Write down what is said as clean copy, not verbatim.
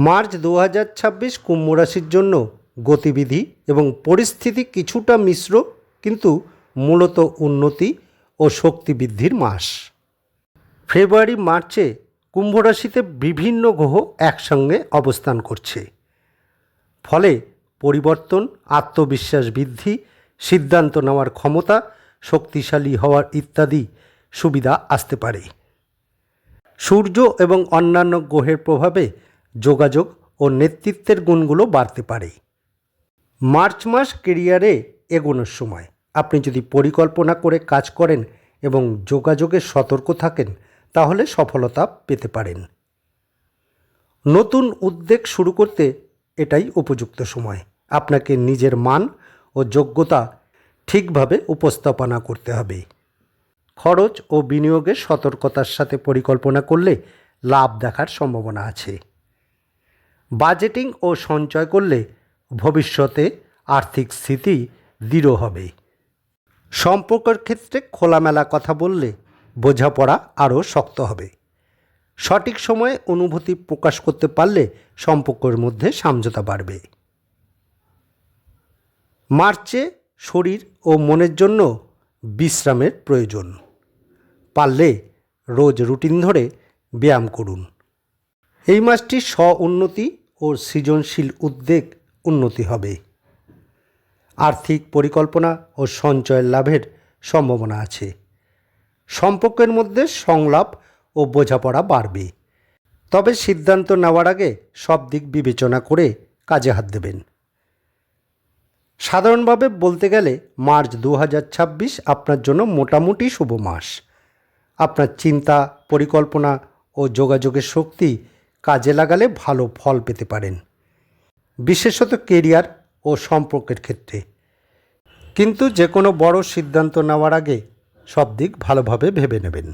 March 2026 কুম্ভ রাশির জন্য গতিবিধি এবং পরিস্থিতি কিছুটা মিশ্র, কিন্তু মূলত উন্নতি ও শক্তি বৃদ্ধির মাস। ফেব্রুয়ারি মার্চে কুম্ভ রাশিতে বিভিন্ন গ্রহ একসঙ্গে অবস্থান করছে, ফলে পরিবর্তন, আত্মবিশ্বাস বৃদ্ধি, সিদ্ধান্ত নেওয়ার ক্ষমতা শক্তিশালী হওয়ার ইত্যাদি সুবিধা আসতে পারে। সূর্য এবং অন্যান্য গ্রহের প্রভাবে যোগাযোগ ও নেতৃত্বের গুণগুলো বাড়তে পারে। মার্চ মাস কেরিয়ারে এগোনোর সময় আপনি যদি পরিকল্পনা করে কাজ করেন এবং যোগাযোগে সতর্ক থাকেন, তাহলে সফলতা পেতে পারেন। নতুন উদ্যোগ শুরু করতে এটাই উপযুক্ত সময়। আপনাকে নিজের মান ও যোগ্যতা ঠিকভাবে উপস্থাপনা করতে হবে। খরচ ও বিনিয়োগের সতর্কতার সাথে পরিকল্পনা করলে লাভ দেখার সম্ভাবনা আছে। বাজেটিং ও সঞ্চয় করলে ভবিষ্যতে আর্থিক স্থিতি দৃঢ় হবে। সম্পর্কের ক্ষেত্রে খোলামেলা কথা বললে বোঝাপড়া আরও শক্ত হবে। সঠিক সময়ে অনুভূতি প্রকাশ করতে পারলে সম্পর্কের মধ্যে সমঝোতা বাড়বে। মার্চে শরীর ও মনের জন্য বিশ্রামের প্রয়োজন। পারলে রোজ রুটিন ধরে ব্যায়াম করুন। এই মাসটি স্ব-উন্নতি ও সৃজনশীল উদ্যোগ উন্নতি হবে। আর্থিক পরিকল্পনা ও সঞ্চয় লাভের সম্ভাবনা আছে। সম্পর্কের মধ্যে সংলাপ ও বোঝাপড়া বাড়বে, তবে সিদ্ধান্ত নেওয়ার আগে সব দিক বিবেচনা করে কাজে হাত দেবেন। সাধারণভাবে বলতে গেলে মার্চ 2026 আপনার জন্য মোটামুটি শুভ মাস। আপনার চিন্তা, পরিকল্পনা ও যোগাযোগের শক্তি কাজে লাগালে ভালো ফল পেতে পারেন, বিশেষত কেরিয়ার ও সম্পর্কের ক্ষেত্রে। কিন্তু যে কোনো বড় সিদ্ধান্ত নেওয়ার আগে সব দিক ভালোভাবে ভেবে নেবেন।